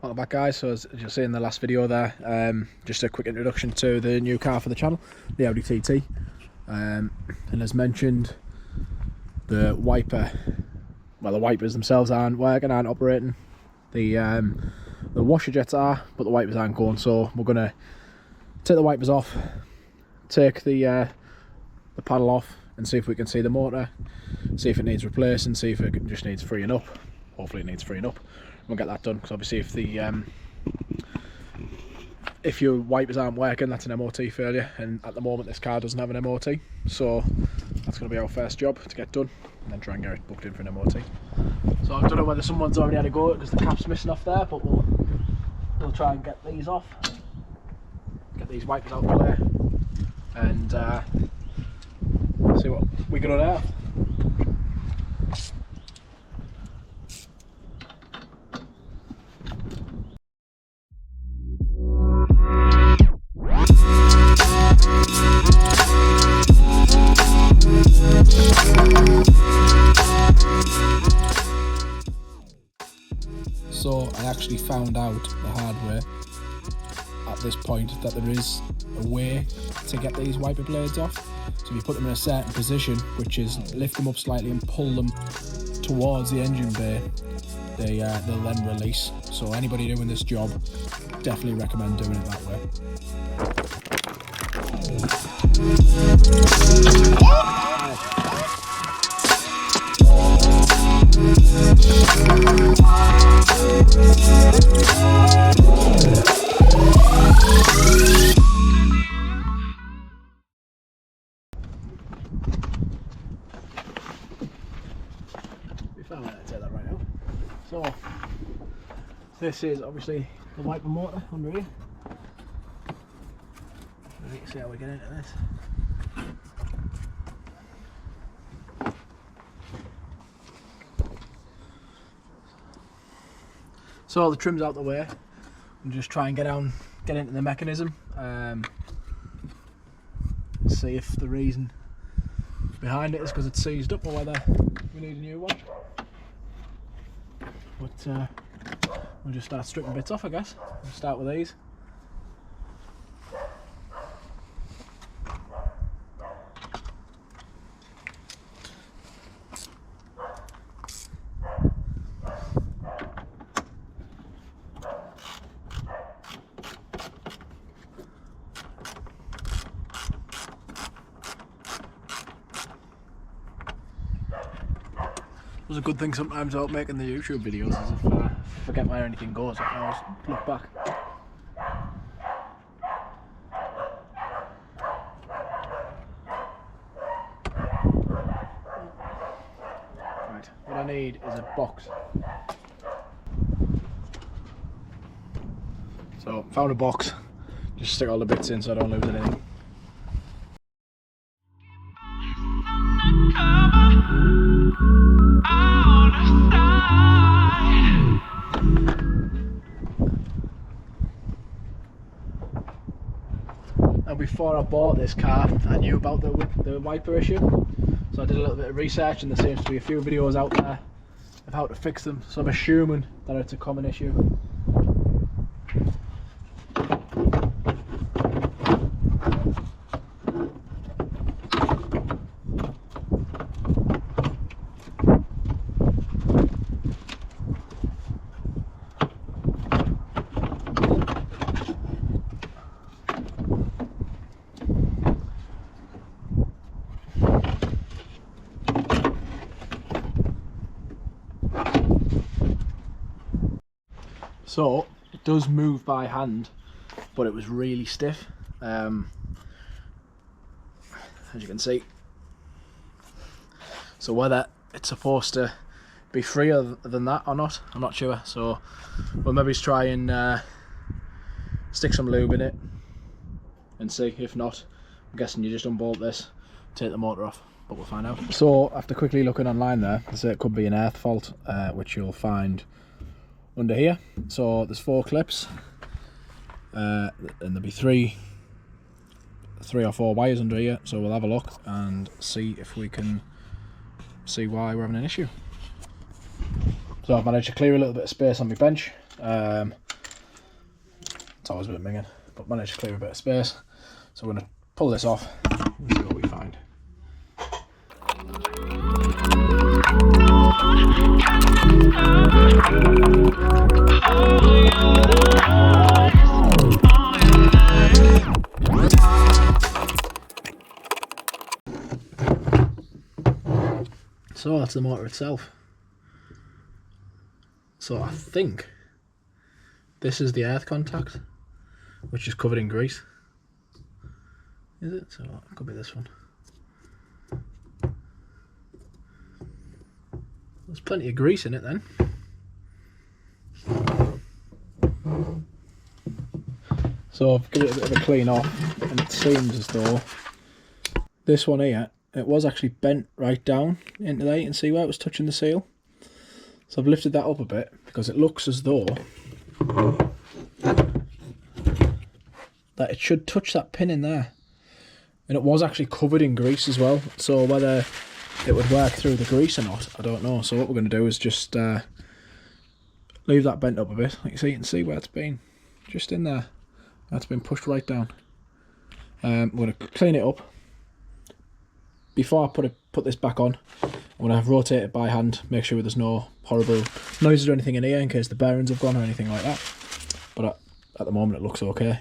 Welcome back, guys. So as you'll see in the last video there, just a quick introduction to the new car for the channel, the Audi TT. And as mentioned, the wipers themselves aren't working, aren't operating. The washer jets are, but the wipers aren't going. So we're gonna take the wipers off, take the panel off, and see if we can see the motor, see if it needs replacing, see if it just needs freeing up. Hopefully it needs freeing up. We'll get that done, because obviously if your wipers aren't working, that's an MOT failure, and at the moment this car doesn't have an MOT, so that's going to be our first job to get done, and then try and get it booked in for an MOT. So I don't know whether someone's already had a go because the cap's missing off there, but we'll try and get these off, get these wipers out of the way, and see what we can unearth. So I actually found out the hard way at this point that there is a way to get these wiper blades off. So if you put them in a certain position, which is lift them up slightly and pull them towards the engine bay, they'll then release. So anybody doing this job, definitely recommend doing it that way. So this is obviously the wiper motor under here. Let's see how we get into this. So the trim's out the way, and just try and get into the mechanism. See if the reason behind it is because it's seized up, or whether we need a new one. But we'll just start stripping bits off, I guess. We'll start with these. It was a good thing sometimes about making the YouTube videos, is if I forget where anything goes, I can always look back. Right, what I need is a box. So, found a box, just stick all the bits in so I don't lose anything. And before I bought this car, I knew about the wiper issue, so I did a little bit of research, and there seems to be a few videos out there of how to fix them, so I'm assuming that it's a common issue. So it does move by hand, but it was really stiff, as you can see. So whether it's supposed to be freer than that or not, I'm not sure. So we'll maybe try and stick some lube in it and see. If not, I'm guessing you just unbolt this, take the motor off, but we'll find out. So after quickly looking online there, so it could be an earth fault, which you'll find under here. So there's 4 clips, and there'll be three or four wires under here, so we'll have a look and see if we can see why we're having an issue. So I've managed to clear a little bit of space on my bench, That's always a bit minging, but managed to clear a bit of space. So we're going to pull this off and see what we find. So that's the motor itself. So I think this is the earth contact, which is covered in grease. Is it? So it could be this one. There's plenty of grease in it then. So I've given it a bit of a clean off, and it seems as though this one here, it was actually bent right down into there. You can see where it was touching the seal. So I've lifted that up a bit because it looks as though that it should touch that pin in there. And it was actually covered in grease as well. So whether it would work through the grease or not, I don't know. So what we're going to do is just leave that bent up a bit. Like you can see where it's been. Just in there. That's been pushed right down. We're going to clean it up. Before I put this back on, I'm going to rotate it by hand, make sure there's no horrible noises or anything in here in case the bearings have gone or anything like that. But at the moment it looks okay.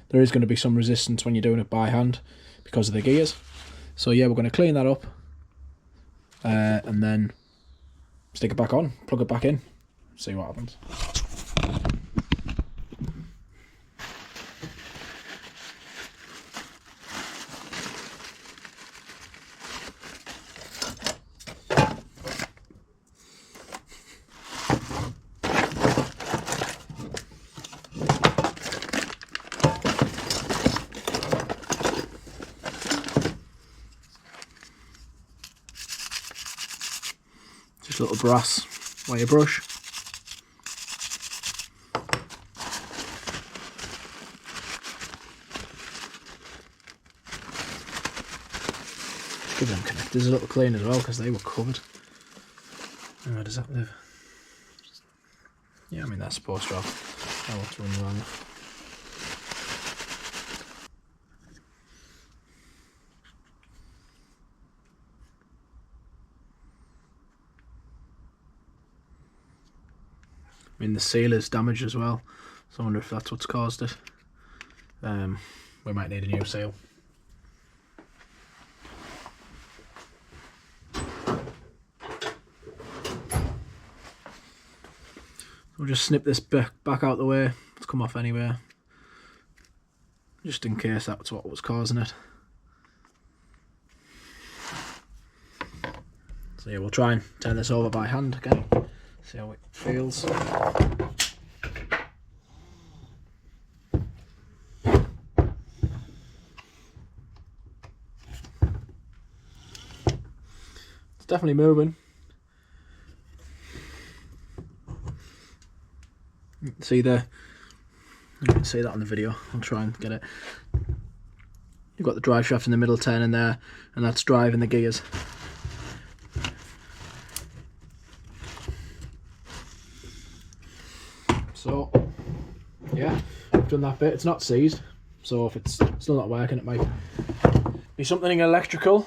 There is going to be some resistance when you're doing it by hand because of the gears. So yeah, we're going to clean that up and then stick it back on, plug it back in, see what happens. Just a little brass wire brush. Give them connectors a little clean as well because they were covered. And where does that live? Yeah, I mean that's supposed to have. Oh, what's running around? I mean the seal is damaged as well, so I wonder if that's what's caused it. We might need a new seal. We'll just snip this back out the way. It's come off anywhere, just in case that's what was causing it. So yeah, we'll try and turn this over by hand again. See how it feels. It's definitely moving. You can see there. You can see that on the video. I'll try and get it. You've got the drive shaft in the middle turning there, and that's driving the gears. So yeah, I've done that bit. It's not seized, so if it's still not working, it might be something electrical.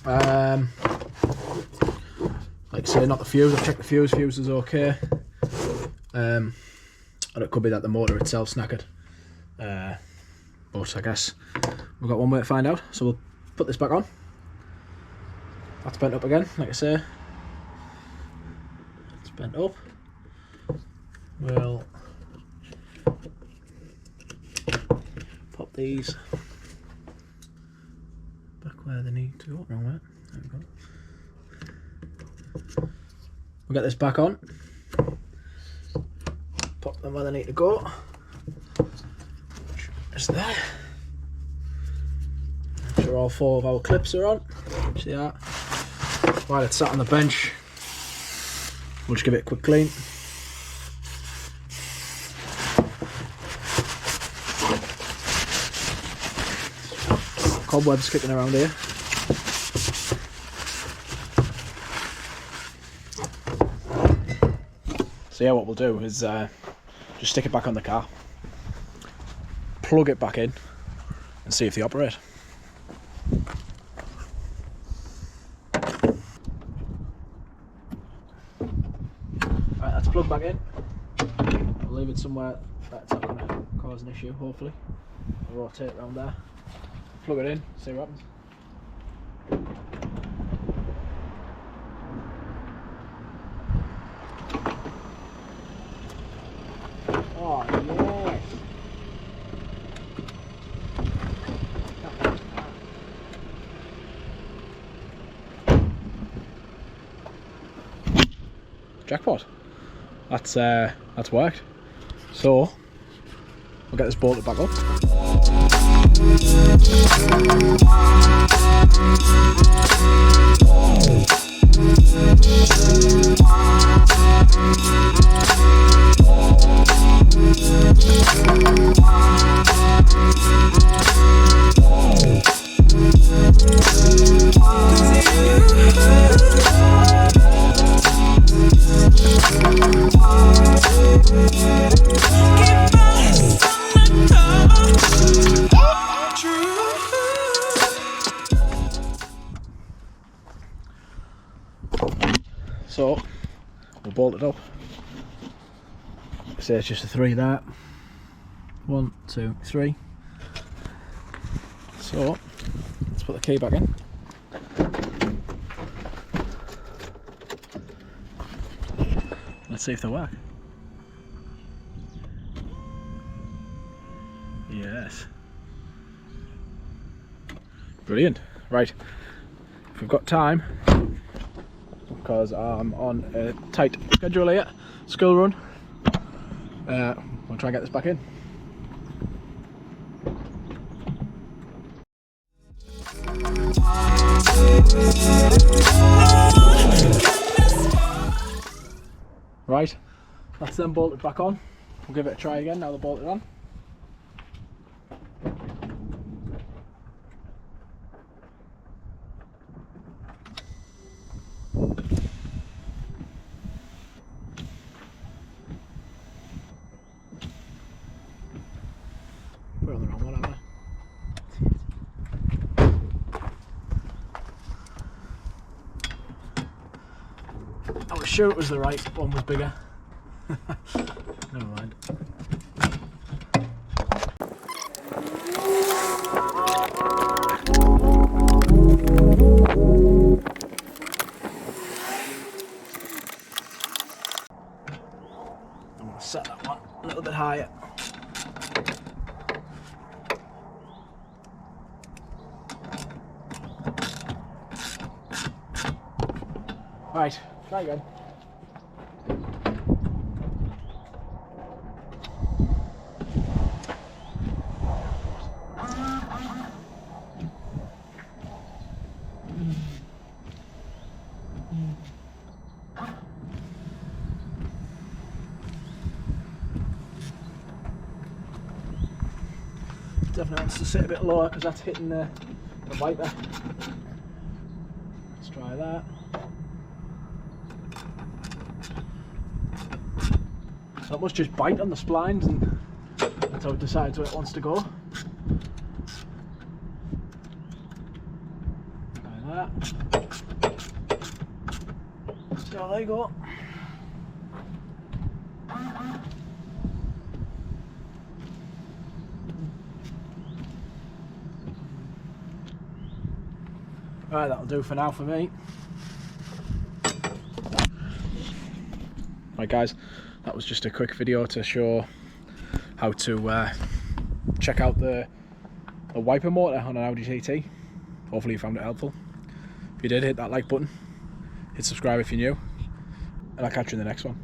Like I say, not the fuse. I've checked the fuse. Fuse is okay. And it could be that the motor itself knackered. But I guess we've got one way to find out. So we'll put this back on. That's bent up again, like I say. It's bent up. We'll pop these back where they need to go. Wrong way. There we go. We'll get this back on. Pop them where they need to go. Just there. Make sure all 4 of our clips are on. See that? While it's sat on the bench, we'll just give it a quick clean. Cobwebs kicking around here. So yeah, what we'll do is just stick it back on the car. plug it back in and see if they operate. Right, that's plugged back in. I'll leave it somewhere that's not going to cause an issue, hopefully. I'll rotate around there, plug it in, see what happens. Oh yes! Jackpot. That's worked. So we'll get this bolted back up. So we'll bolt it up. Say it's just a 3 there. 1, 2, 3. So let's put the key back in. Let's see if they work. Yes. Brilliant. Right. If we've got time, because I'm on a tight schedule here, school run, we'll try and get this back in. Right, that's them bolted back on. We'll give it a try again now they're bolted on. We're on the wrong one, aren't we? I was sure it was the right one was bigger. Never mind. I'm going to set that one a little bit higher. Right, try again. Definitely wants to sit a bit lower because that's hitting the wiper. Let's try that. That must just bite on the splines and that's how it decides where it wants to go. Try that. So there you go. Right, that'll do for now for me. Right guys, that was just a quick video to show how to check out the wiper motor on an Audi TT. Hopefully you found it helpful. If you did, hit that like button, hit subscribe if you're new, and I'll catch you in the next one.